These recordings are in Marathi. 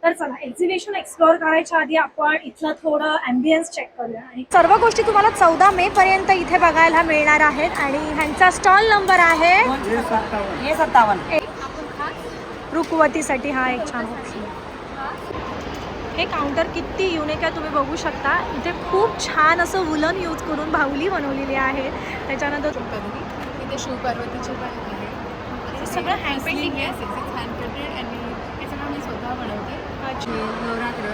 तर चला एक्झिबिशन एक्सप्लोअर करायच्या आधी आपण इथलं थोडं ॲम्बियन्स चेक करूया. आणि सर्व गोष्टी तुम्हाला 14 मे पर्यंत इथे बघायला मिळणार आहेत. आणि ह्यांचा स्टॉल नंबर आहे ये 57 रुकवतीसाठी. हा एक छान ऑप्शन. हे काउंटर किती युनिक आहे तुम्ही बघू शकता. इथे खूप छान असं वुलन यूज करून बाहुली बनवलेली आहे. त्याच्यानंतर इथे शिवपार्वतीचे पण आहे. हे सगळं हँड पेंटिंग आहे. हँड पेंटेड आणि हे सगळं मी स्वतः बनवते. अच्छा. नवरात्र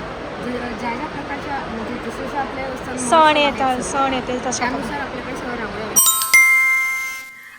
ज्या ज्या प्रकारच्या म्हणजे जसं जसं आपले सण येते तशा. त्यानुसार आपल्याकडे सण राबवले.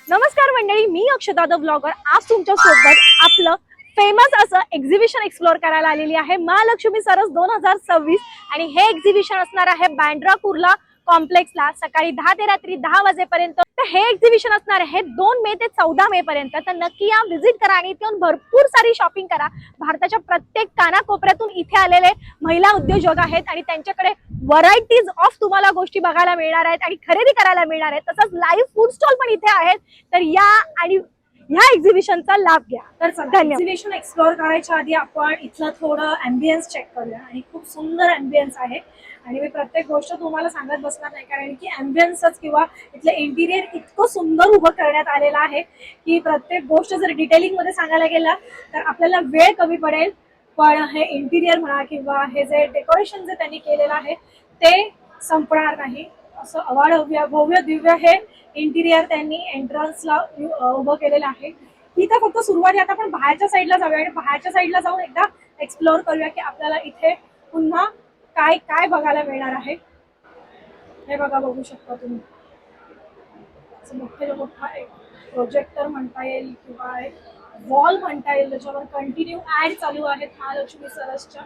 नमस्कार मंडळी, मी अक्षता द ब्लॉगर आज तुमच्या सोबत आपलं फेमस असं एक्झिबिशन एक्सप्लोअर करायला आलेली आहे. महालक्ष्मी सरस 2026 आणि हे एक्झिबिशन असणार आहे बँड्रा कुर्ला कॉम्प्लेक्सला सकाळी 10 ते रात्री 10 वाजेपर्यंत. तर हे एक्झिबिशन असणार आहे 2 मे ते 14 मे पर्यंत. तर नक्की या, व्हिजिट करा आणि इथे येऊन भरपूर सारी शॉपिंग करा. भारताच्या प्रत्येक कानाकोपऱ्यातून इथे आलेले महिला उद्योजक आहेत आणि त्यांच्याकडे व्हरायटीज ऑफ तुम्हाला गोष्टी बघायला मिळणार आहेत आणि खरेदी करायला मिळणार आहेत. तसंच लाईव्ह फूड स्टॉल पण इथे आहेत. तर या आणि ह्या एक्झिबिशनचा लाभ घ्या. तर चला एक्झिबिशन एक्सप्लोअर करायच्या आधी आपण इथलं थोडं ॲम्बियन्स चेक करूया. आणि खूप सुंदर ॲम्बियन्स आहे आणि मी प्रत्येक गोष्ट तुम्हाला सांगत बसणार नाही, कारण की ॲम्बियन्सच किंवा इथलं इंटिरियर इतकं सुंदर उभं करण्यात आलेलं आहे की प्रत्येक गोष्ट जर डिटेलिंगमध्ये सांगायला गेला तर आपल्याला वेळ कमी पडेल. पण हे इंटिरियर म्हणा किंवा हे जे डेकोरेशन जे त्यांनी केलेलं आहे ते संपणार नाही. असं अवाढव्य भव्य दिव्य हे इंटिरियर त्यांनी एंट्रन्सला उभं केलेलं आहे. ही तर फक्त सुरुवात आहे. आता आपण बाहेरच्या साईडला जाऊया आणि बाहेरच्या साईडला जाऊन एकदा एक्सप्लोअर करूया की आपल्याला इथे पुन्हा काय काय बघायला मिळणार आहे. हे बघा, बघू शकता तुम्ही मोठा एक प्रोजेक्टर म्हणता येईल किंवा एक वॉल म्हणता येईल, त्याच्यावर कंटिन्यू ऍड चालू आहेत महालक्ष्मी सरसच्या.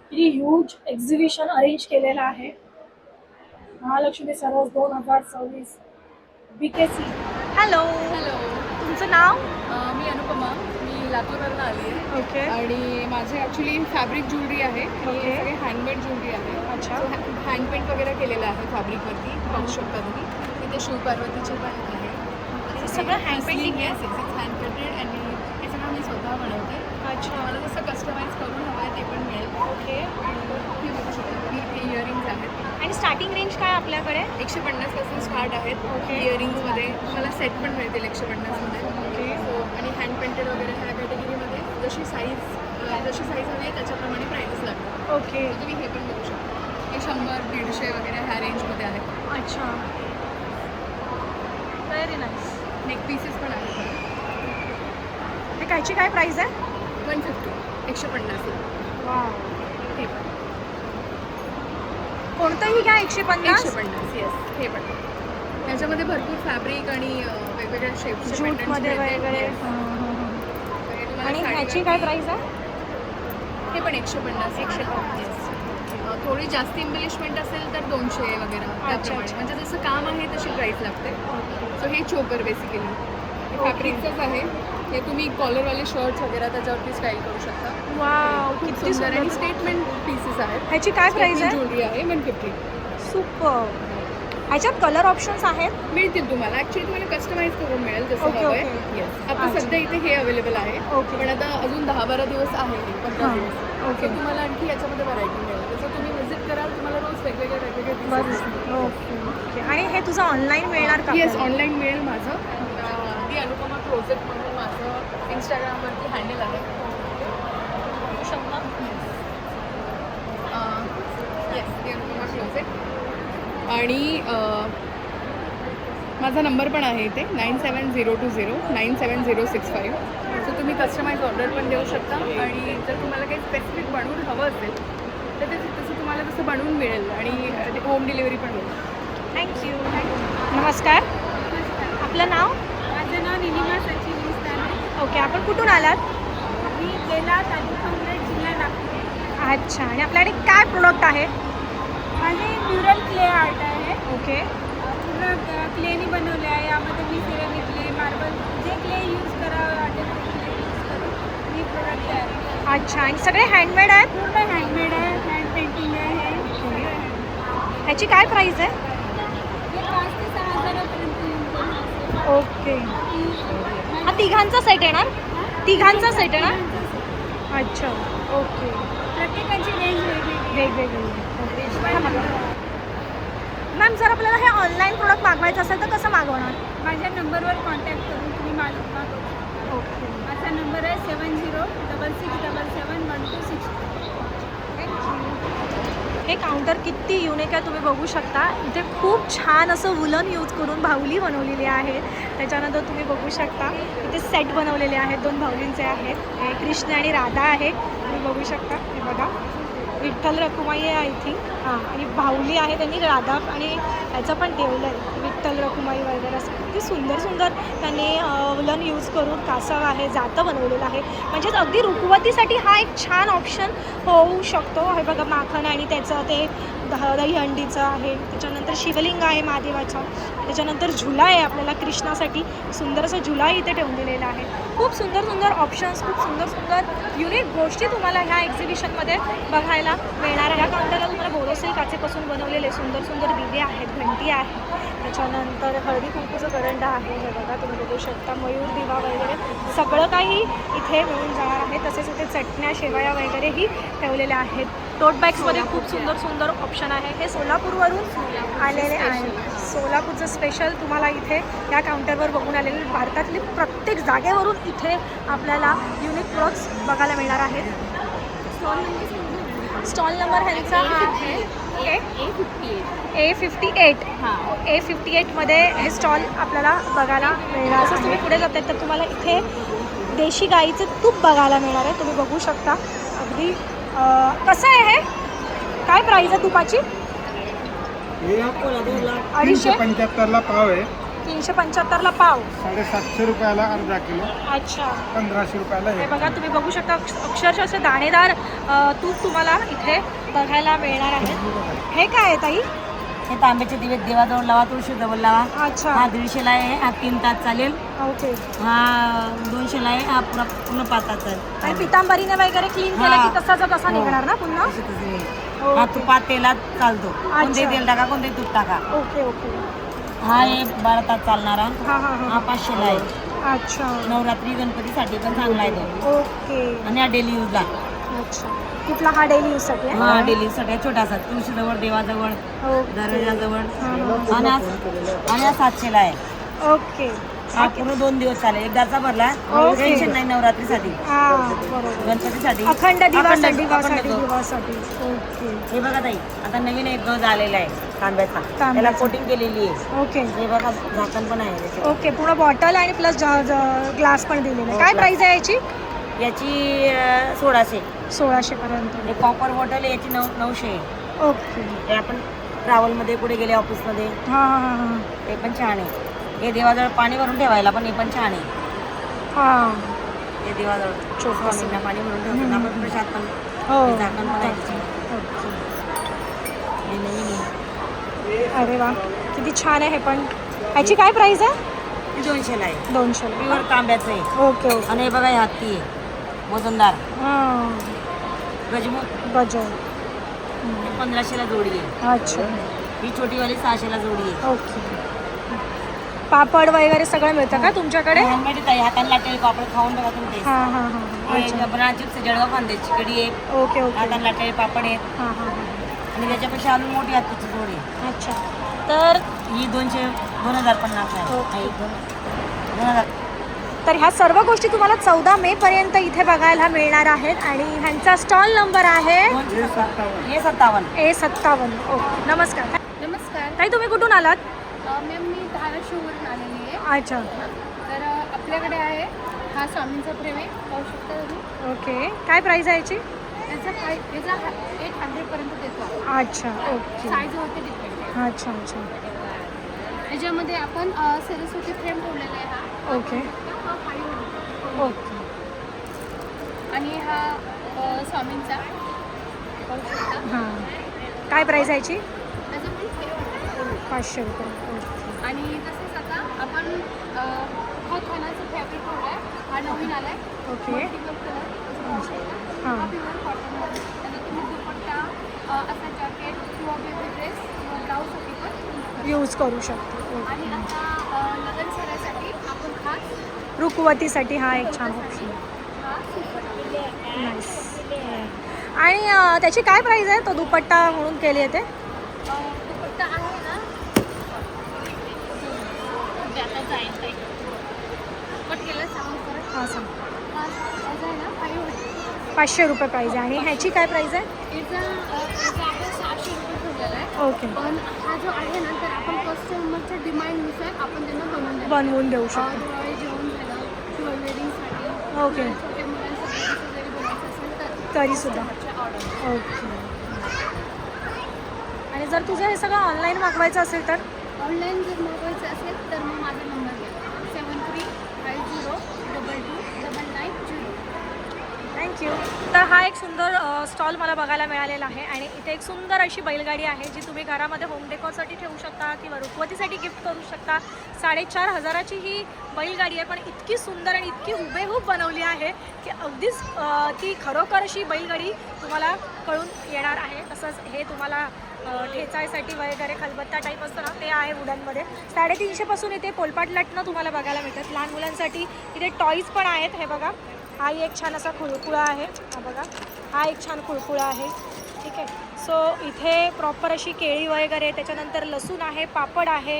किती ह्यूज एक्झिबिशन अरेंज केलेलं आहे महालक्ष्मी सरस 2026 BKC. हॅलो, तुमचं नाव? मी अनुपमा, मी लातूरवरून आली आहे. ओके. आणि माझे ॲक्च्युली फॅब्रिक ज्वेलरी आहे. ओके. सगळे हँडमेड ज्वेलरी आहे. अच्छा. हँड पेंट वगैरे केलेलं आहे फॅब्रिकवरती, पाहू शकता तुम्ही. इथे शिवपार्वतीचे पण आहे. हे सगळं हँड पेंटिंग आहे. हँड पेंटेड आणि हे सगळं मी स्वतः बनवते. अच्छा. मला जसं कस्टमाइज करून हवं आहे ते पण मिळेल. ओके. हे बघू शकता तुम्ही, इथे इयरिंग्स आहेत. आणि स्टार्टिंग रेंज काय आपल्याकडे? 150 पासून स्टार्ट आहेत. ओके. इयरिंग्समध्ये तुम्हाला सेट पण मिळतील 150 मध्ये. ओके. सो आणि हँड पेंटेड वगैरे ह्या कॅटेगरीमध्ये जशी साईज हवी आहे त्याच्याप्रमाणे प्राइसेस लागतात. ओके. तर तुम्ही हे पण बघू शकता. हे 100-150 वगैरे ह्या रेंजमध्ये आहेत. अच्छा, व्हेरी नाईस. नेक पीसेस पण आहेत. हे कायची काय प्राइस आहे? 150 150 वाव. हे पण कोणतंही घ्या 150. 150 येस. हे पण त्याच्यामध्ये भरपूर फॅब्रिक आणि वेगवेगळ्या शेप्स जूटमध्ये वगैरे. आणि ह्याची काय प्राइस आहे? हे पण 150 येस. थोडी जास्त इम्बलिशमेंट असेल तर 200 वगैरे त्याप्रमाणे. अच्छा. म्हणजे जसं काम आहे तशी प्राईस लागते. सो हे चोकर बेसिकली हे फॅब्रिकचंच आहे. हे तुम्ही कॉलरवाले शर्ट्स वगैरे त्याच्यावरती स्टाईल करू शकता. वाव, खूप किती सुंदर आणि सुंदर. स्टेटमेंट पीसेस आहेत. ह्याची काय प्राइस आहे? ज्वेलरी आहे 150. सुपर. ह्याच्यात कलर ऑप्शन्स आहेत? मिळतील तुम्हाला. ॲक्च्युली तुम्हाला कस्टमाइज करून मिळेल जसं ओके, हवं आहे. ओके. येस. आता अच्छा. सध्या इथे हे अवेलेबल आहे. ओके. पण आता अजून 10-12 दिवस आहे, 15 हां. दिवस. ओके. तर तुम्हाला आणखी याच्यामध्ये व्हरायटी मिळेल. जसं तुम्ही व्हिजिट कराल तुम्हाला रोज वेगवेगळे बरं. pieces मिळतील. ओके. ओके. आणि हे तुझं ऑनलाईन मिळणार का? येस, ऑनलाईन मिळेल माझं. दी अनुपमा क्लोजेट म्हणून माझं इंस्टाग्रामवरती हँडल आहे. येस, दी अनुपमा क्लोजेट. आणि माझा नंबर पण आहे इथे 9702097065. सो तुम्ही कस्टमाइज ऑर्डर पण देऊ शकता. आणि जर तुम्हाला काही स्पेसिफिक बनवून हवं असेल तर ते तसं तुम्हाला तसं बनवून मिळेल आणि होम डिलिव्हरी पण होईल. थँक्यू. नमस्कार, आपलं नाव? माझं नाव निलिमा सचिन विस्तार. ओके. आपण कुठून आलात? मी गेला तालुका जिल्हा नागपूर. अच्छा. आणि आपल्याकडे काय प्रोडक्ट आहे? माझे म्युरल क्ले आर्ट आहे. ओके. पूर्ण क्लेनी बनवले आहे. यामध्ये मी सिरेमिक क्ले, मार्बल जे क्ले यूज करावं वाटेल ते क्ले यूज करून मी प्रोडक्ट तयार केले. अच्छा. आणि सगळे हँडमेड आहेत? पूर्ण हँडमेड आहे. हँड पेंटिंग आहे. ह्याची काय प्राइस आहे? हे 5,000 ते 6,000पर्यंत येऊन. ओके. हा तिघांचा सेट येणार? तिघांचा सेट येणार? अच्छा, ओके. प्रत्येकाची रेंज वेगवेगळी वेगवेगळी. मॅम जर आपल्याला हे ऑनलाईन प्रोडक्ट मागवायचं असेल तर कसं मागवणार? माझ्या नंबरवर कॉन्टॅक्ट करून तुम्ही मागवू शकता. ओके. माझा नंबर आहे 7066771260. हे काउंटर किती युनिक आहे तुम्ही बघू शकता. इथे खूप छान असं वुलन यूज करून बाहुली बनवलेली आहे. त्याच्यानंतर तुम्ही बघू शकता इथे सेट बनवलेले आहेत 2 बाहुलींचे आहेत. हे कृष्ण आणि राधा आहे तुम्ही बघू शकता. हे बघा विठ्ठल रखुमाई आहे आय थिंक. हां, आणि बाहुली आहे त्यांनी राधा आणि याचं पण ठेवलं आहे विठ्ठल रखुमाई वगैरे असं किती सुंदर सुंदर त्यांनी वुलन यूज करून कासव आहे जातं बनवलेलं आहे. म्हणजेच अगदी रुखवतीसाठी हा एक छान ऑप्शन होऊ शकतो. हे बघा माखन आणि त्याचं ते दहीहंडीचं आहे. त्याच्यानंतर शिवलिंग आहे महादेवाचं. त्याच्यानंतर झुला आहे आपल्याला कृष्णासाठी सुंदर असं झुला इथे ठेवून दिलेला आहे. खूप सुंदर सुंदर ऑप्शन्स खूप सुंदर सुंदर युनिक गोष्टी तुम्हाला ह्या एक्झिबिशनमध्ये बघायला मिळणार आहे. ह्या काउंटरला तुम्हाला बोरोसिल काचेपासून बनवलेले सुंदर सुंदर दिवे आहेत घंटी आहे. त्याच्यानंतर हळदी कुंकूचं करंड आहे. हे बघा तुम्ही बघू शकता मयूर दिवा वगैरे सगळं काही इथे मिळून जाणार आहे. तसेच इथे चटण्या शेवया वगैरेही ठेवलेल्या आहेत. टोट बॅग्समध्ये खूप सुंदर सुंदर ऑप्शन आहे. हे सोलापूरवरून आलेले आहे. सोलापूरचं स्पेशल तुम्हाला इथे या काउंटरवर बघून आलेले भारतातली प्रत्येक जागेवरून इथे आपल्याला युनिक प्रोडक्ट्स बघायला मिळणार आहेत. स्टॉल नंबर ह्यांचा आहे A58. A58मध्ये हे स्टॉल आपल्याला बघायला मिळणार. असंच तुम्ही पुढे जातात तर तुम्हाला इथे देशी गाईचं तूप बघायला मिळणार आहे. तुम्ही बघू शकता अगदी कसं आहे हे काय प्राईस आहे तुपाची? 375ला पाव आहे. 375ला पाव. 750 रुपयाला अर्धा किलो. अच्छा. 1500 रुपयाला हे बघा तुम्ही बघू शकता अक्षरशः असे दाणेदार तूप तुम्हाला इथे बघायला मिळणार आहे. हे काय आहे ताई? हे तांब्याचे दिवे देवाजवळ लावा तुळशीजवळ लावा. अच्छा. हा 150ला आहे. हा 3 तास चालेल. ओके. हा 200ला आहे. हा पूर्ण 5 तास चालेल. आणि पितांबरीने वगैरे क्लीन केलं की तसाचा तसा निघणार ना पुन्हा? हा तुपात तेलात चालतो. कोणते तेल टाका कोणते तूप टाका. Okay okay. हा आहे 12 तास चालणारा. हां हां हा हां. 500ला आहे. अच्छा. नवरात्री गणपतीसाठी पण चांगला आहे तो. ओके. आणि हा डेली यूजला. अच्छा. कुठला हा डेली यूजसाठी आहे? हा डेली यूजसाठी छोटासा तुळशीजवळ देवाजवळ ओके. दरवाजाजवळ. हां. आणि हा 700ला आहे. ओके. हा पूर्ण 2 दिवस चालेल. एकदाचा भरला ओके. टेन्शन नाही. नवरात्रीसाठी हां बरोबर. गणपतीसाठी अखंड दिवासाठी अखंड दिवा. दिवासाठी. ओके. हे बघा ताई आता नवीन एक गज आलेला आहे तांब्याचा. त्याला कोटिंग केलेली आहे. ओके. हे बघा झाकण पण आहे त्याच्यावर. ओके. पूर्ण बॉटल आणि प्लस ग्लास पण दिलेला आहे. काय प्राइस आहे याची? याची 1600. 1600 पर्यंत. हे कॉपर बॉटल आहे याची 900 आहे. ओके. हे आपण ट्रॅव्हलमध्ये कुठे गेले ऑफिसमध्ये हां हां हां ते पण छान आहे. हे देवाजवळ पाणी भरून ठेवायला पण हे पण छान आहे. हां. हे देवाजवळ स्वामींना पाणी भरून ठेवतो आपण प्रसाद पण. हो. हे झाकण पण आहे त्याच्यावर. ओके. हे नवीन आहे. अरे वा किती छान आहे हे पण. ह्याची काय प्राइस आहे? हे 200ला आहे. 200. प्युअर तांब्याचं आहे. Okay okay. आणि हे बघा हे हत्ती आहे वजनदार हां. गजमूत. गजर. 1500ला जोडी आहे. अच्छा. ही छोटीवाली 600ला जोडी आहे. ओके. पापड वगैरे सगळं मिळतं का तुमच्याकडे? हँडमेड आहे. हाताने लाटलेले पापड खाऊन बघा तुम्ही. हां हां हां. अच्छा. बनाना चिप्स जळगाव खांद्याची कढी आहे. Okay okay. हाताने लाटलेले पापड आहेत. हां हां हां. आणि त्याच्यापेक्षा अजून मोठी हत्तीची जोडी आहे. अच्छा. तर ही 2050 आहे. ओके. हा, 2000. तर ह्या सर्व गोष्टी तुम्हाला 14 मे पर्यंत इथे बघायला मिळणार आहेत. आणि ह्यांचा स्टॉल नंबर आहे हे 57. A57. ओके. नमस्कार नमस्कार ताई तुम्ही कुठून आलात? मॅम मी धाराशिववरून आलेली आहे. अच्छा. तर आपल्याकडे आहे हा स्वामींचा प्रेम आहे. पाहू शकता तुम्ही. ओके. काय प्राइस आहे याची? त्याचा 800पर्यंत देतो. अच्छा. ओके. साईज होते डिपेंड. अच्छा अच्छा. याच्यामध्ये आपण सरस्वती फ्रेम ठेवलेला आहे. हा ओके. हा 500. ओके. आणि हा स्वामींचा पाहू शकता. हां. काय प्राइस आहे याची? त्याचं पण 500 रुपये. ओके. आणि तसंच आता आपण हा खानाचं फॅब्रिक ठेवला आहे. हा नवीन आला आहे. ओके. Multiple colour. हां. हा प्युअर कॉटनमध्ये. त्याचा तुम्ही दुपट्टा असा जॅकेट किंवा बेबी ड्रेस किंवा ब्लाऊजसाठी पण यूज करू शकतो. ओके. आणि आता लग्न सरासाठी आपण खास रुखवतीसाठी हा एक छान ऑप्शन. हा सुपर नाईस. आणि त्याची काय प्राइस आहे? तो दुपट्टा म्हणून केली आहे ते दुपट्टा आहे ना आता जाईल ताई कट केलं सांगू परत हां सांग. याचा आहे ना 500 रुपये प्राइस आहे. आणि ह्याची काय प्राइस आहे? याचा आपण 600 रुपये ठेवलेला आहे. ओके, पण हा जो आहे ना तर आपण कस्टमरच्या डिमांडनुसार आपण त्यांना बनवून देतो. बनवून देऊ शकतो. दिवाळी जेवण झालं किंवा वेडिंगसाठी ओके, छोट्या मुलांसाठी असं जरी बनवायचं असेल तर तरी सुद्धा ऑर्डर ओके. आणि जर तुझं हे सगळं ऑनलाईन मागवायचं असेल तर? ऑनलाईन जर मागवायचं असेल तर मग माझा नंबर घ्या 7350229990. थँक्यू. तर हा एक सुंदर स्टॉल मला बघायला मिळालेला आहे आणि इथे एक सुंदर अशी बैलगाडी आहे जी तुम्ही घरामध्ये होम डेकोरसाठी ठेवू शकता किंवा रुखवतीसाठी गिफ्ट करू शकता. 4500ची ही बैलगाडी आहे, पण इतकी सुंदर आणि इतकी हुबेहूब बनवली आहे की अगदीच ती खरोखर अशी बैलगाडी तुम्हाला कळून येणार आहे. तसंच हे तुम्हाला ठेचायसाठी वगैरे खलबत्ता टाईप असतं ना ते आहे वुडनमध्ये. 350पासून इथे पोलपाट लाटणं तुम्हाला बघायला मिळतात. लहान मुलांसाठी इथे टॉईज पण आहेत. हे बघा, हा एक छान असा खुळखुळा आहे. हा बघा, हा एक छान खुळखुळा आहे. ठीक आहे. सो इथे प्रॉपर अशी केळी वगैरे, त्याच्यानंतर लसूण आहे, पापड आहे,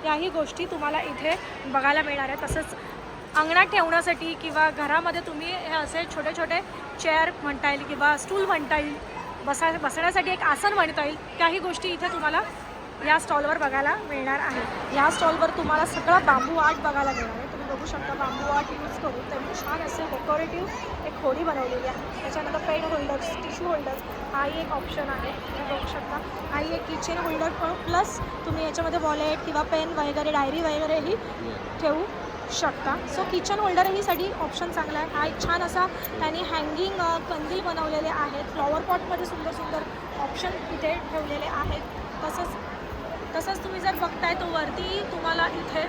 याही गोष्टी तुम्हाला इथे बघायला मिळणार आहे. तसंच अंगणात ठेवण्यासाठी किंवा घरामध्ये तुम्ही हे असे छोटे छोटे चेअर म्हणता येईल किंवा स्टूल म्हणता येईल, बसण्यासाठी एक आसन म्हणता येईल, त्याही गोष्टी इथे तुम्हाला या स्टॉलवर बघायला मिळणार आहे. या स्टॉलवर तुम्हाला सगळं बांबू आर्ट बघायला मिळणार आहे. तुम्ही बघू शकता बांबू आर्ट यूज करून त्यांनी छान असे डेकोरेटिव्ह एक होडी बनवलेली आहे. त्याच्यानंतर पेन होल्डर्स, टिश्यू होल्डर्स हाही एक ऑप्शन आहे. तुम्ही बघू शकता. हाही एक किचन होल्डर पण प्लस तुम्ही याच्यामध्ये वॉलेट किंवा पेन वगैरे, डायरी वगैरेही ठेवू शकता. सो किचन होल्डरहीसाठी ऑप्शन चांगला आहे. हा एक छान असा त्यांनी हँगिंग कंदील बनवलेले आहेत. फ्लॉवर पॉटमध्ये सुंदर सुंदर ऑप्शन इथे ठेवलेले आहेत. तसंच तुम्ही जर बघताय तो वरती तुम्हाला इथे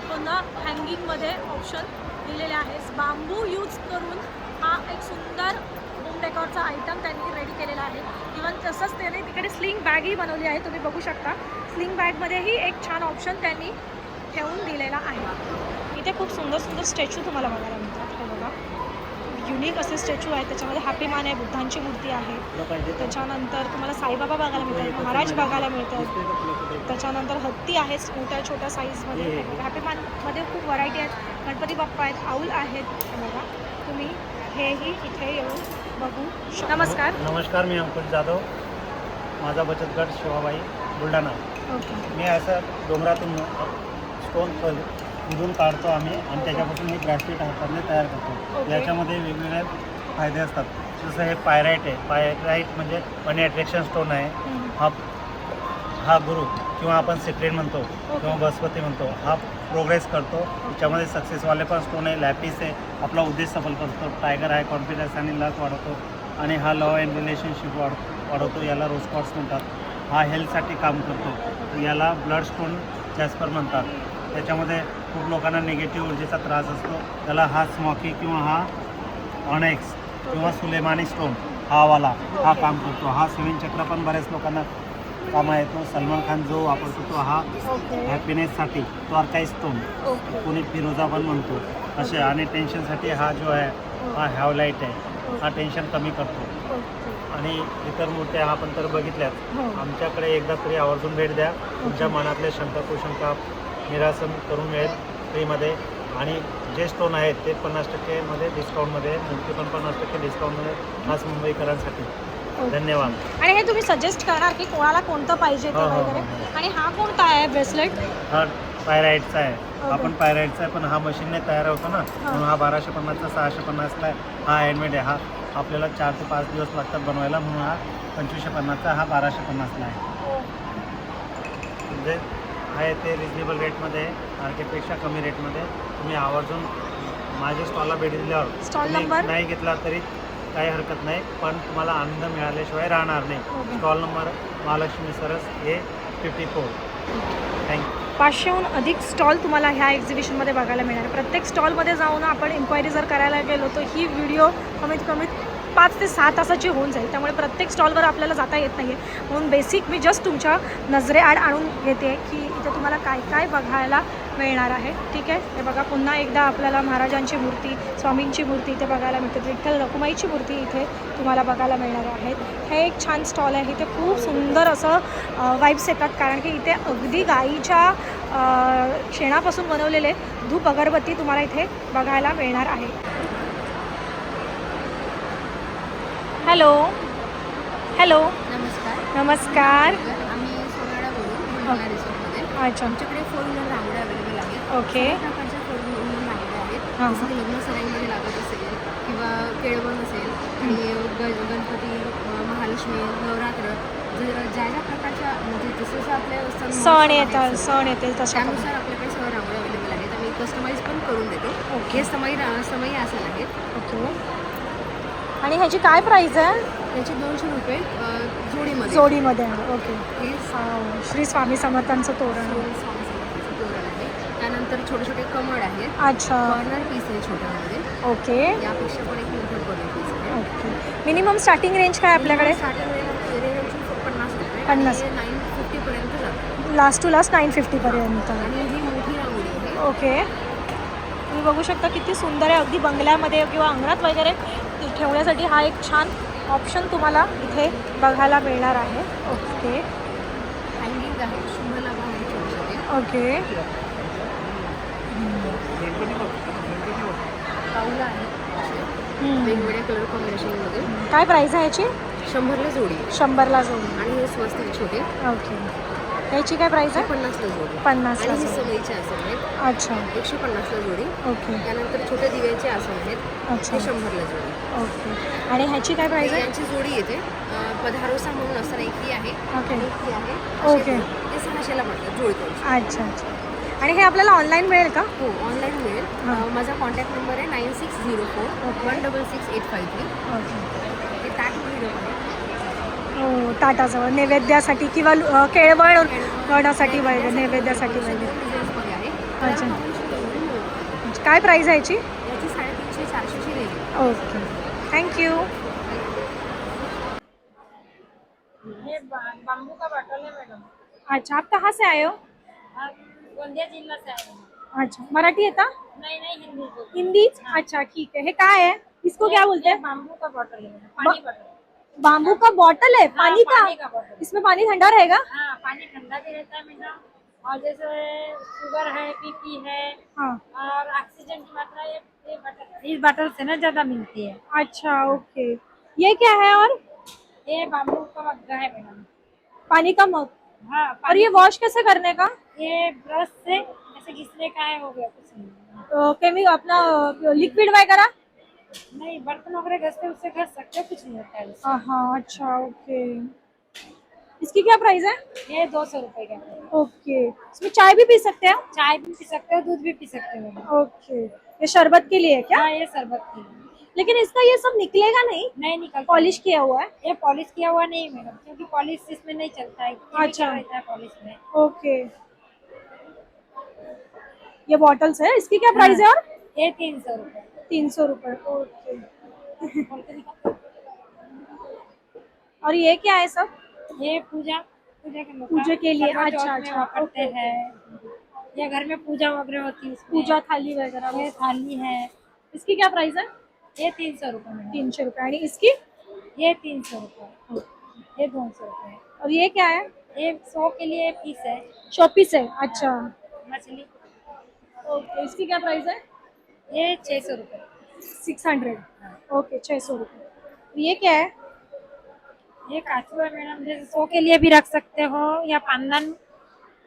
पुन्हा हँगिंगमध्ये ऑप्शन दिलेले आहेत. बांबू यूज करून हा एक सुंदर होम डेकॉरचा आयटम त्यांनी रेडी केलेला आहे. इवन तसंच त्याने तिकडे स्लिंग बॅगही बनवली आहे. तुम्ही बघू शकता स्लिंग बॅगमध्येही एक छान ऑप्शन त्यांनी ठेवून दिलेला आहे. इथे खूप सुंदर सुंदर स्टॅच्यू तुम्हाला बघायला मिळतात. हे बघा, युनिक असे स्टॅच्यू आहेत. त्याच्यामध्ये हॅपी मान आहे, बुद्धांची मूर्ती आहे. त्याच्यानंतर तुम्हाला साईबाबा बघायला मिळतात, महाराज बघायला मिळतात. त्याच्यानंतर हत्ती आहे मोठ्या छोट्या साईजमध्ये. हॅपी मानमध्ये खूप व्हरायटी आहेत. गणपती बाप्पा आहेत, आऊल आहेत. हे बघा, तुम्ही हेही इथे येऊन बघू शकता. नमस्कार. नमस्कार, मी अंकुश जाधव. माझा बचत गट शिवाबाई बुलढाणा. ओके, मी असं डोंगरातून स्टोन उधून काढतो आम्ही आणि त्याच्यापासून एक ब्रॅसलेट हाताने तयार करतो. ओके. याच्यामध्ये वेगवेगळे फायदे असतात. जसं हे पायराईट आहे. पायराईट म्हणजे मनी अट्रॅक्शन स्टोन आहे. हा गुरु किंवा आपण सिक्रेट म्हणतो किंवा बसपती म्हणतो. हा प्रोग्रेस करतो. त्याच्यामध्ये सक्सेसवाले पण स्टोन आहे. लॅपिस आहे, आपला उद्देश सफल करतो. टायगर आहे, कॉन्फिडन्स आणि लक वाढवतो. आणि हा लव अँड रिलेशनशिप वाढवतो. याला रोज क्वार्ट्स म्हणतात. हा हेल्थसाठी काम करतो. याला ब्लड स्टोन जॅस्पर म्हणतात. त्याच्यामध्ये खूप लोकांना निगेटिव्ह ऊर्जेचा त्रास असतो. त्याला हा स्मॉकी किंवा हा ऑनेक्स किंवा सुलेमानी स्टोन हा काम करतो. हा 7 चक्र पण बऱ्याच लोकांना कामा येतो. सलमान खान जो वापरतो तो हा हॅपीनेससाठी तो अर्काईज स्टोन, कोणी फिरोजा पण म्हणतो असे. आणि टेन्शनसाठी हा जो आहे हा हॅवलाईट आहे. हा टेन्शन कमी करतो. आणि इतर मूर्त्या आपण तर बघितल्यात. आमच्याकडे एकदा तरी आवर्जून भेट द्या. तुमच्या मनातल्या शंका कुशंका निरासन करून मिळेल फ्रीमध्ये. आणि जे स्टोन आहेत ते 50% डिस्काउंटमध्ये, मूर्ती पण 50% डिस्काउंटमध्ये, खास मुंबईकरांसाठी. धन्यवाद. आणि हे तुम्ही सजेस्ट करणार की कोणाला कोणतं पाहिजे ते वगैरे? आणि हा कोणता आहे ब्रेसलेट? हा पायराईटचा आहे. आपण पायराईटचा आहे पण हा मशीनने तयार होतो ना, म्हणून हा 1250चा 650ला आहे. हा हँडमेड आहे. हा आपल्याला 4 ते 5 दिवस लागतात बनवायला, म्हणून हा 2550चा, हा 1250ला आहे. म्हणजे आहे ते रिजनेबल रेटमध्ये, मार्केटपेक्षा कमी रेटमध्ये. तुम्ही आवर्जून माझ्या स्टॉलला भेट दिल्यावर स्टॉल नंबर नाही घेतला तरी काही हरकत नाही, पण तुम्हाला आनंद मिळाल्याशिवाय राहणार नाही. स्टॉल नंबर महालक्ष्मी सरस A54. थँक्यू. 500हून अधिक स्टॉल तुम्हाला ह्या एक्झिबिशनमध्ये बघायला मिळणार. प्रत्येक स्टॉलमध्ये जाऊन आपण इन्क्वायरी जर करायला गेलो तर ही व्हिडिओ कमीत कमी 5 ते 6 तासाची होऊन जाईल, त्यामुळे प्रत्येक स्टॉलवर आपल्याला जाता येत नाही आहे. म्हणून बेसिक मी जस्ट तुमच्या नजरेआड आणून घेते की इथे तुम्हाला काय काय बघायला मिळणार आहे. ठीक आहे, हे बघा पुन्हा एकदा आपल्याला महाराजांची मूर्ती, स्वामींची मूर्ती इथे बघायला मिळते. विठ्ठल रखुमाईची मूर्ती इथे तुम्हाला बघायला मिळणार आहेत. हे एक छान स्टॉल आहे. इथे खूप सुंदर असं वाईब्स येतात, कारण की इथे अगदी गाईच्या शेणापासून बनवलेले धूप अगरबत्ती तुम्हाला इथे बघायला मिळणार आहे. हॅलो हॅलो नमस्कार. नमस्कार. आम्ही सोनाड्यावरून बुलढाणा रिसॉर्टमध्ये. अच्छा, आमच्याकडे 4 व्हीलर रांगोळ्या अवेलेबल आहेत. ओके. सगळ्या प्रकारच्या 4 व्हीलर रांगोळ्या आहेत. हां. जसं की लग्न सराईमध्ये लागत असेल किंवा केळवण असेल आणि गणपती, महालक्ष्मी, नवरात्र, ज्या ज्या प्रकारच्या म्हणजे जसं जसं आपल्या सण येतात, सण येते तशा त्यानुसार आपल्याकडे सगळ्या रांगोळ्या अवेलेबल आहेत. आम्ही कस्टमाइज पण करून देतो. ओके. हे समई आसन आहेत. ओके. आणि ह्याची काय प्राईस आहे? त्याचे 200 रुपये जोडीमध्ये. जोडीमध्ये आहे. ओके. हे श्री स्वामी समर्थांचं तोरण. स्वामी समर्थांचं तोरण आहे. त्यानंतर छोटे छोटे कमळ आहेत. अच्छा, कॉर्नर पीस आहे छोट्यामध्ये. ओके यापेक्षा पण एक मोठं कॉर्नर पीस आहे. ओके. मिनिमम स्टार्टिंग रेंज काय आपल्याकडे? स्टार्टिंग रेंज 50 रुपये. 50. 950 पर्यंत जातं. लास्ट टू लास्ट 950 पर्यंत. आणि ही मोठी रांगोळी आहे. ओके. तुम्ही बघू शकता किती सुंदर आहे. अगदी बंगल्यामध्ये किंवा अंगणात वगैरे ठेवण्यासाठी हा एक छान ऑप्शन तुम्हाला इथे बघायला मिळणार आहे. ओके हँगिंग आहे. शुभला आहे छोटे छोटे. ओके. पाऊलं आहेत असे वेगवेगळ्या कलर कॉम्बिनेशनमध्ये. काय प्राईस आहे याची? 100ला जोडी आहे. 100ला जोडी. आणि हे स्वस्त आहे छोटे. ओके. याची काय प्राईस आहे? 50ला जोडी. 50ला आणि ही जोडी. समईचे आसन आहेत. अच्छा, 150ला जोडी. ओके. त्यानंतर छोट्या दिव्यांचे आसन आहेत. अच्छा, हे 100ला जोडी. ओके. आणि ह्याची काय प्राईस आहे? यांची जोडी येते. पधारोसा म्हणून असं एक ही आहे. ओके. आणि एक ही आहे. ओके. ते 600ला पडतात जोडी त्यांची. अच्छा अच्छा. आणि हे आपल्याला ऑनलाईन मिळेल का? हो, ऑनलाईन मिळेल. हां. माझा कॉन्टॅक्ट नंबर आहे 9604 166853. ओके. ते ताट मिळेल आहे. हो, ताटाजवळ नैवेद्यासाठी किंवा केळवणासाठी वगैरे नैवेद्यासाठी वगैरे. डिझाईन्समध्ये आहे. अच्छा. कलर कॉम्बिनेशन वगैरे मिळेल. काय प्राईस आहे याची? याची 350-400ची रेंज आहे. Okay, thank you. ये बाम्बू का बॉटल है मैडम। अच्छा, आप कहाँ से आए हो? आप गोंदिया जिला से आए हैं। अच्छा, मराठी येता? नहीं नहीं हिंदी बोलते हैं। हिंदी? अच्छा ठीक है. हे काय है? इसको क्या बोलते हैं? बाम्बू का बॉटल है मैडम, पानी बॉटल। बाम्बू का बॉटल है? पानी पानी का? का बॉटल। इसमें पानी ठंडा रहेगा? हाँ, पानी ठंडा भी रहता है मैडम। और जैसे शुगर है, बीपी है हाँ. और ऑक्सीजन की मात्रा ये बॉटल, इस बॉटल से ना ज्यादा मिलती है। अच्छा, ओके. ये क्या है? और ये बाम्बू का मग्गा है मैडम। पानी का मग. हाँ, और ये वॉश कैसे करने का? ये ब्रश से ऐसे घिसने का है, हो गया कुछ नहीं। केमी अपना लिक्विड वगैरह? नहीं, बर्तन वगैरह घसते उससे घस सकते हो, कुछ नहीं होता है उससे। हाँ, अच्छा, ओके. इसकी क्या प्राइस है? ये 200 रुपए का है। ओके. इसमें चाय भी पी सकते हैं? चाय भी पी सकते हो, दूध भी पी सकते हो। ओके. ये शरबत के लिए है क्या? हाँ, ये शरबत की है। लेकिन इसका ये सब निकलेगा नहीं? नहीं निकलता। पॉलिश किया हुआ है. ये पॉलिश किया हुआ नहीं मैडम, क्योंकि पॉलिश इसमें नहीं चलता है। अच्छा। chemical रहता है पॉलिश में। ओके. ये बॉटल्स है, इसकी क्या प्राइस है? और ये 300 रुपए। 300 रुपए. ओके. और ये क्या है सब? ये पूजा पूजा के लोग पूजा के लिए, करवा चौथ अच्छा, में अच्छा, वापरते ओके, हैं। या घर में पूजा वगैरह होती है उसमें। पूजा थाली वगैरह. ये थाली है। इसकी क्या प्राइस है? ये 300 रुपए मैडम। 300 रुपए. आणि इसकी? ये 300 रुपए। ये 200 रुपए। और ये क्या है? ये 100 के लिए पीस है। शोपीस है. अच्छा, मछली। ओके. इसकी क्या प्राइस है? ये 600 रुपए। 600. ओके, 600 रुपए. ये क्या है? ये काचू है मैडम, जैसे 100 के लिए भी रख सकते हो, या पानदान।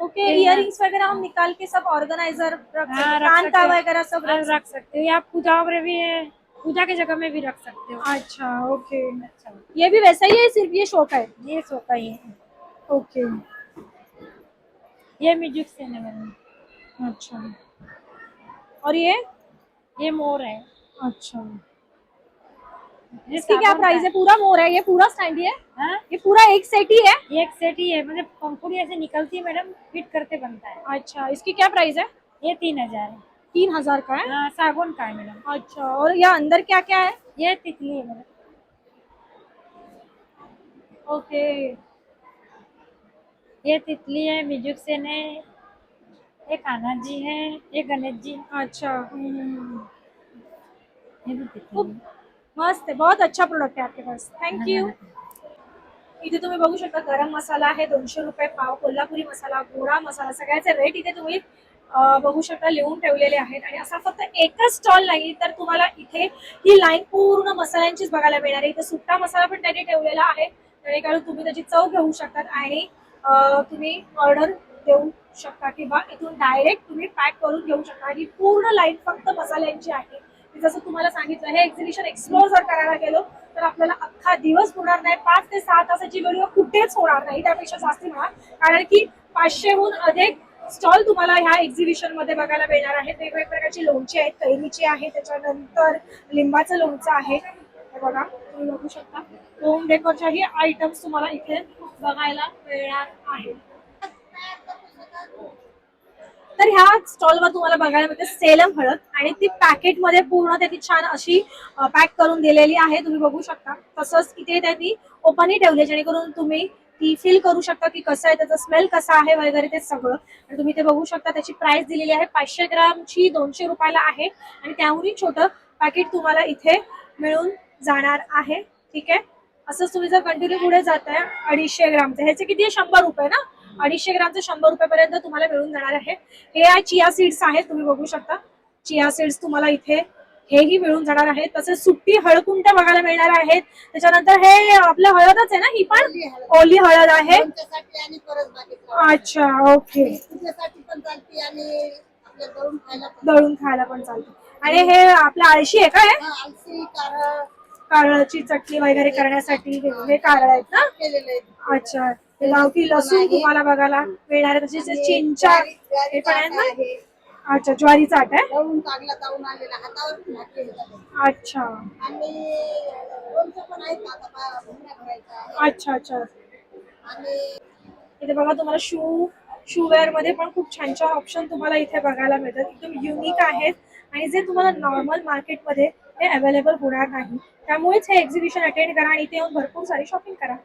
ओके. इयरिंग्स वगैरह हम निकाल के सब ऑर्गेनाइजर रख सकते हाँ, हैं. रख कान का सकते हो। वगैरह सब रख सकते हो, या पूजा वगैरह भी है, पूजा की जगह में भी रख सकते हो। अच्छा, ओके. अच्छा, ये भी वैसा ही है, सिर्फ ये शो का है. ये 100 का ही है। ओके. ये म्यूजिक से है मैडम। अच्छा. और ये मोर है। अच्छा. इसकी क्या प्राइस है? पूरा मोर है, ये पूरा स्टैंड ही है? हाँ, ये पूरा एक सेट ही है? ये एक सेट ही है, मतलब पंखुड़ी ऐसे निकलती है मैडम, फिट करते बनता है। अच्छा. इसकी क्या प्राइस है? ये 3000 है। 3000 का है? हाँ, सागौन का है मैडम। अच्छा. और यहाँ अंदर क्या क्या है? ये तितली है मैडम। ओके. ये तितली है, मिजुक सेन है, ये कान्हा जी है, ये गणेश जी. अच्छा. ये भी तितली खूप मस्त आहे. बहुत अच्छा प्रोडक्ट आहे आपके पास. थँक्यू. इथे तुम्ही बघू शकता गरम मसाला आहे 200 रुपये पाव, कोल्हापुरी मसाला, गोडा मसाला, सगळ्याचे रेट इथे तुम्ही बघू शकता लिहून ठेवलेले आहेत. आणि असा फक्त एकच स्टॉल नाही तर तुम्हाला इथे ही लाईन पूर्ण मसाल्यांचीच बघायला मिळणार आहे. इथे सुट्टा मसाला पण त्यांनी ठेवलेला आहे, जेणेकरून तुम्ही त्याची चव घेऊ शकतात आणि तुम्ही ऑर्डर देऊ शकता किंवा इथून डायरेक्ट तुम्ही पॅक करून घेऊ शकता. आणि पूर्ण लाईन फक्त मसाल्यांची आहे. जसं तुम्हाला सांगितलं, हे एक्झिबिशन एक्सप्लोर जर करायला गेलो तर आपल्याला अख्खा दिवस होणार नाही. 5 ते 6 तासाची व्हिडिओ कुठेच होणार नाही, त्यापेक्षा जास्ती म्हणा, कारण की 500हून अधिक स्टॉल तुम्हाला ह्या एक्झिबिशन मध्ये बघायला मिळणार आहेत. वेगवेगळ्या प्रकारची लोणची आहेत, कैरीची आहे, त्याच्यानंतर लिंबाचं लोणचं आहे. हे बघा, तुम्ही बघू शकता होम डेकोरच्याही आयटम्स तुम्हाला इथे बघायला मिळणार आहेत. तर ह्या स्टॉलवर तुम्हाला बघायला मिळते सेलम हळद आणि ती पॅकेटमध्ये पूर्ण त्यांनी छान अशी पॅक करून दिलेली आहे. तुम्ही बघू शकता. तसंच इथे त्यांनी ओपनही ठेवले, जेणेकरून तुम्ही ती फील करू शकता की कसं आहे, त्याचा स्मेल कसा आहे वगैरे ते सगळं. आणि तुम्ही ते बघू शकता. त्याची प्राइस दिलेली आहे 500 ग्रामची 200 रुपयाला आहे आणि त्याहूनही छोटं पॅकेट तुम्हाला इथे मिळून जाणार आहे. ठीक आहे. असंच तुम्ही जर कंटिन्यू पुढे जाताय 250 ग्रामचं, ह्याचे किती आहे 100 रुपये ना, 250 ग्रामचं 100 रुपयापर्यंत तुम्हाला मिळून जाणार आहे. हे आहे चिया सीड्स आहेत, तुम्ही बघू शकता. चिया सीड्स तुम्हाला इथे हेही मिळून जाणार आहे. तसेच सुट्टी हळकुंड बघायला मिळणार आहेत. त्याच्यानंतर हे आपलं हळदच आहे ना, ही पण ओली हळद आहे. अच्छा, ओके. दळून खायला पण चालते. आणि हे आपलं आळशी आहे का? हे कारळाची चटणी वगैरे करण्यासाठी हे कारळ आहेत ना. अच्छा. गावठी लसूण तुम्हाला बघायला मिळणार आहे. तसेच चिंचा हे पण आहेत ना. अच्छा, ज्वारीचा आटा आहे. अच्छा अच्छा अच्छा. इथे बघा तुम्हाला शूवेअर मध्ये पण खूप छान छान ऑप्शन तुम्हाला इथे बघायला मिळतात. एकदम युनिक आहेत आणि जे तुम्हाला नॉर्मल मार्केटमध्ये हे अवेलेबल होणार नाही. त्यामुळेच हे एक्झिबिशन अटेंड करा आणि इथे येऊन भरपूर सारी शॉपिंग करा.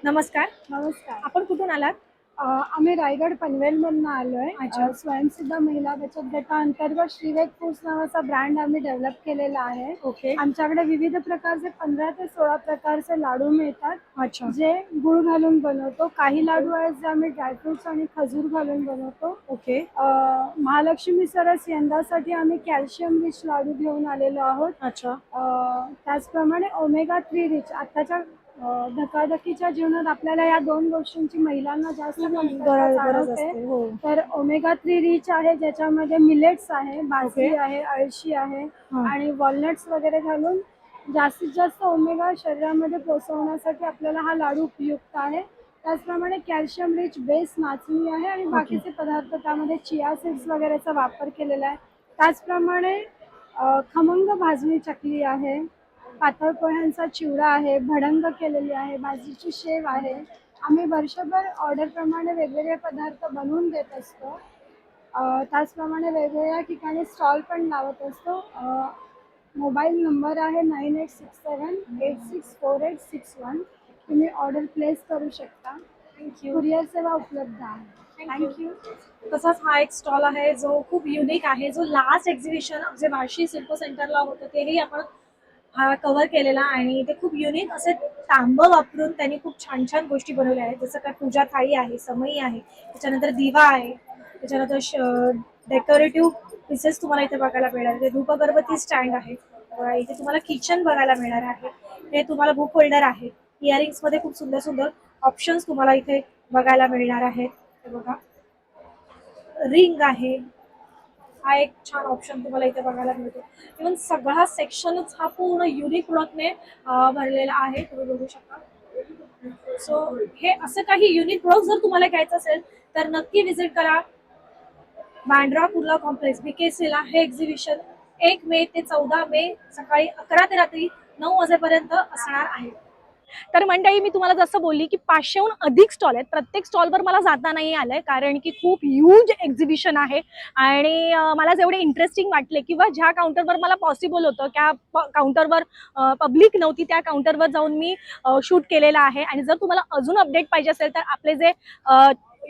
नमस्कार. नमस्कार. आपण कुठून आलात? आम्ही रायगड पनवेलमधून आलोय. अच्छा. स्वयंसिद्ध महिला बचत गटाअंतर्गत श्रीवेद फूड्स नावाचा ब्रँड आम्ही डेव्हलप केलेला आहे. ओके. आमच्याकडे विविध प्रकारचे 15 ते 16 प्रकारचे लाडू मिळतात. अच्छा. जे गुळ घालून बनवतो. काही लाडू आहेत जे आम्ही ड्रायफ्रुट्स आणि खजूर घालून बनवतो. ओके. महालक्ष्मी सरस यंदासाठी आम्ही कॅल्शियम रिच लाडू घेऊन आलेलो आहोत. अच्छा. त्याचप्रमाणे ओमेगा 3 रिच. आताच्या धकाधकीच्या जीवनात आपल्याला या 2 गोष्टींची महिलांना जास्त गरज जाणवते. असते. हो. तर ओमेगा 3 रिच आहे, ज्याच्यामध्ये मिलेट्स आहे, बाजरी आहे, अळशी आहे आणि वॉलनट्स वगैरे घालून जास्तीत जास्त ओमेगा शरीरामध्ये पोहोचवण्यासाठी आपल्याला हा लाडू उपयुक्त आहे. त्याचप्रमाणे कॅल्शियम रिच बेस नाचणी आहे आणि बाकीचे पदार्थ त्यामध्ये चिया सीड्स वगैरेचा वापर केलेला आहे. त्याचप्रमाणे खमंग भाजणी चकली आहे, पातळ पोह्यांचा चिवडा आहे, भडंग केलेली आहे, बाजरीची शेव आहे. आम्ही वर्षभर ऑर्डरप्रमाणे वेगवेगळे पदार्थ बनवून देत असतो. त्याचप्रमाणे वेगवेगळ्या ठिकाणी स्टॉल पण लावत असतो. मोबाईल नंबर आहे 9867864861. तुम्ही ऑर्डर प्लेस करू शकता. थँक्यू. कुरिअर सेवा उपलब्ध आहे. थँक्यू. तसाच हा एक स्टॉल आहे जो खूप युनिक आहे, जो लास्ट एक्झिबिशन जे बार्शी शिल्प सेंटरला होतं तेही आपण हा कव्हर केलेला. आणि ते खूप युनिक असे तांबं वापरून त्यांनी खूप छान छान गोष्टी बनवल्या आहेत. जसं काय पूजा थाळी आहे, समई आहे, त्याच्यानंतर दिवा आहे, त्याच्यानंतर डेकोरेटिव्ह पीसेस तुम्हाला इथे बघायला मिळणार. ते धूप अगरबत्ती स्टँड आहे. इथे तुम्हाला किचन बघायला मिळणार आहे. ते तुम्हाला बुक होल्डर आहे. इयरिंग्स मध्ये खूप सुंदर सुंदर ऑप्शन्स तुम्हाला इथे बघायला मिळणार आहेत. हे बघा, रिंग आहे. हा एक छान ऑप्शन तुम्हाला इथे बघायला मिळतो. इव्हन सगळा सेक्शनच हा पूर्ण युनिक प्रोडक्टने भरलेला आहे. तुम्ही बघू शकता. सो हे असं काही युनिक प्रोडक्ट जर तुम्हाला घ्यायचं असेल तर नक्की विजिट करा बांद्रा कुर्ला कॉम्प्लेक्स BKC ला. हे एक्झिबिशन 1 मे ते 14 मे सकाळी 11 ते रात्री 9 वाजेपर्यंत असणार आहे. तर मंडळी, मी तुम्हाला जसं बोलली की 500हून अधिक स्टॉल आहेत. प्रत्येक स्टॉलवर मला जाता नाही आलंय कारण की खूप ह्यूज एक्झिबिशन आहे आणि मला जेवढे इंटरेस्टिंग वाटले किंवा ज्या काउंटरवर मला पॉसिबल होतं त्या काउंटरवर पब्लिक नव्हती, त्या काउंटरवर जाऊन मी शूट केलेला आहे. आणि जर तुम्हाला अजून अपडेट पाहिजे असेल तर आपले जे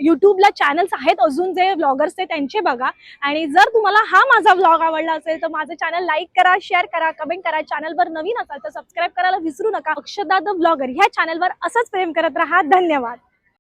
यूट्यूबला चॅनल्स आहेत अजून जे व्लॉगर्स आहेत त्यांचे बघा. आणि जर तुम्हाला हा माझा व्लॉग आवडला असेल तर माझं चॅनल लाईक करा, शेअर करा, कमेंट करा. चॅनलवर नवीन असाल तर सबस्क्राईब करायला विसरू नका. अक्षदा द व्लॉगर ह्या चॅनलवर असंच प्रेम करत राहा. धन्यवाद.